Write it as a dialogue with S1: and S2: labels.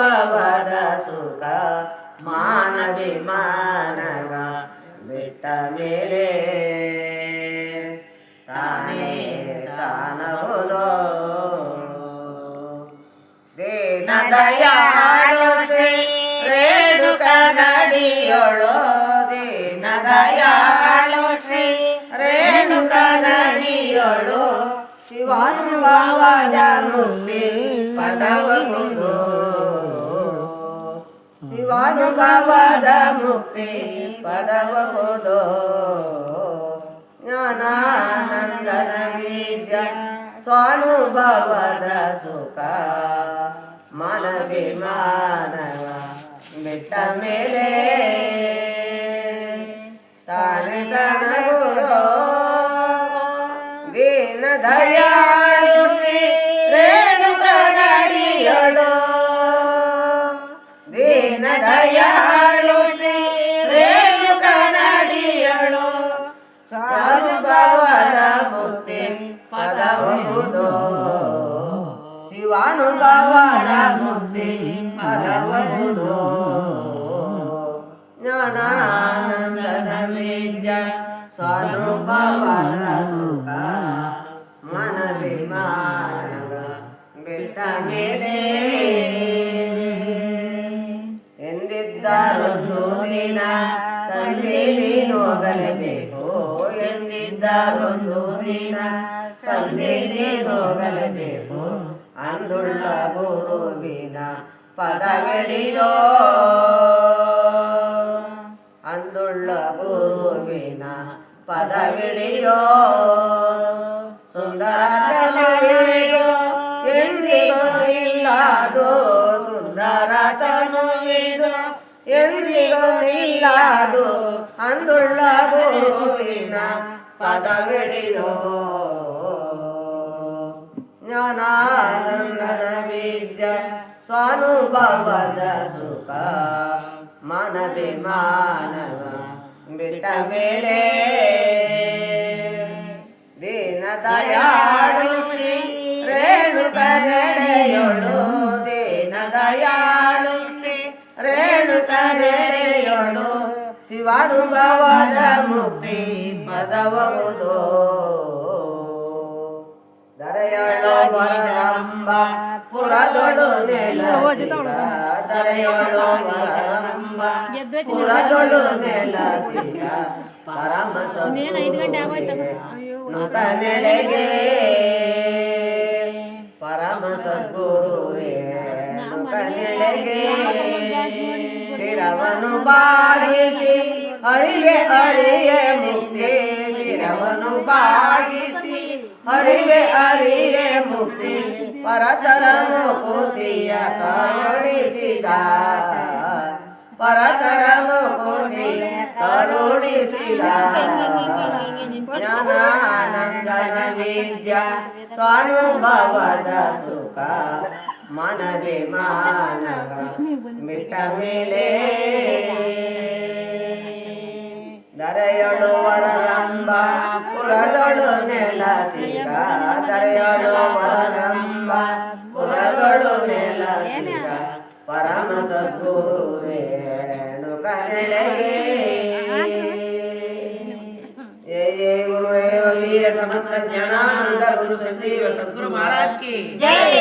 S1: ಸ್ವಾನುಭವದ ಸುಖ ಮಾನವಿಮಾನಗ ಬಿಟ್ಟ ಮೇಲೆ ತಾನೇ ತಾನಗುವುದೋ ದೀನ ದಯಾಳು ಶ್ರೀ ರೇಣುಕ ನಡಿಯೋಳು ದೀನ ದಯಾಳು ಶ್ರೀ ರೇಣುಕ ನಡಿಯೋಳು ಶಿವಾನುಭವದ ಮುಕ್ತಿ ಪದವಗುವುದು ಶಿವಾನುಭವದ ಮುಕ್ತಿ ಪದವಗುವುದು ಜ್ಞಾನಾನಂದದ ಬೀಜ ಸ್ವಾನುಭವದ ಸುಖ ಮಾನವಿಮಾನವ ಬಿಟ್ಟ ಮೇಲೆ ತಾನೇ ತನಗುರೋ ದೀನ ದಯಾಳು ಶ್ರೀ ರೇಣುಕ ನಡಿಯೋಳು ದೀನ ದಯಾಳು ಶ್ರೀ ರೇಣುಕ ನಡಿಯೋಳು ಸ್ವಾನುಭವದ ಮುಕ್ತಿ ಪದವಗುವುದು ಶಿವಾನುಭವದ ಮುಕ್ತಿ ಪದವಗುವುದು ಜ್ಞಾನಾನಂದದ ಬೀಜ ಸ್ವಾನುಭವದ ಸುಖ ಮನವಿಮಾನವ ಬಿಟ್ಟ ಮೇಲೆ ಎಂದಿದ್ದಾರೊಂದು ದಿನ ಸಂಧಿಲಿ ಹೋಗಲೇಬೇಕು ಎಂದಿದ್ದಾರೊಂದು ದಿನ ಸಂಧಿಲಿ ಹೋಗಲೇಬೇಕು ಅಂದುಳ್ಳ ಗುರುವಿನ ಪದವೆಡಿಯೋ ಅಂದುಳ್ಳ ಗುರುವಿನ ಪದವಿಡಿಯೋ ಸುಂದರ ತನುವಿದು ಎಂದಿಗೂ ಇಲ್ಲದು ಸುಂದರ ತನುವಿದು ಎಂದಿಗೂ ಇಲ್ಲದು ಅಂದುಳ್ಳ ಗುರುವಿನ ಪದವಿಡಿಯೋ ಜ್ಞಾನಾನಂದನ ಬೀಜ ಸ್ವಾನುಭವದ ಸುಖ ಮಾನವಿಮಾನವ ಬಿಟ್ಟ ಮೇಲೆ ದೀನ ದಯಾಳು ಶ್ರೀ ರೇಣುಕ ನಡೆಯೋಳು ದೀನ ದಯಾಳು ಶ್ರೀ ರೇಣುಕ ನಡೆಯೋಳು ಶಿವಾನುಭವದ ಮುಕ್ತಿ ಪದವಗುವುದು ದರೆಯೋಳು ವರರಂಬ ಪುರದೊಳು ನೆಲಸಿದ ದರೆಯೋಳು ವರರಂಬ ಪುರದೊಳು ನೆಲಸಿದ ಪರಮ ನುಕ ನೆಡೆಗೆ ಪರಮ ಸದ್ಗುರುವೇ ನುಕ ನೆಡೆಗೆ ಶಿರವನು ಬಾಗಿಸಿ ಹರಿವೆ ಹರಿಯೇ ಮುಕ್ತಿ ಶಿರವನು ಬಾಗಿಸಿ ಹರಿವೆ ಹರಿಯೇ ಮುಕ್ತಿ ಪರತರ ಮುಕುತಿಯ ಕರುಣಿಸಿದ ಪರತರ ಮುಕುತಿಯ ಕರುಣಿಸಿದ ಜ್ಞಾನಾನಂದನ ಬೀಜ ಸ್ವಾನುಭವದ ಸುಖ ಮನವಿಮಾನವ ಬಿಟ್ಟ ಮೇಲೆ ದರೆಯೋಳು ವರರಂಬ ಪುರದೊಳು ನೆಲಸಿದ ದರೆಯೋಳು ವರರಂಬ ಪುರದೊಳು ನೆಲಸಿದ ಪರಮ ಸದ್ಗುರು ರೇಣುಕ ನೆಡೆಗೆ ಜಯ ಗುರುದೇವ ವೀರ ಸಮರ್ಥ ಜ್ಞಾನಾನಂದ ಗುರು ಸಂಜೀವ ಸದ್ಗುರು ಮಹಾರಾಜ್ ಕಿ ಜೈ।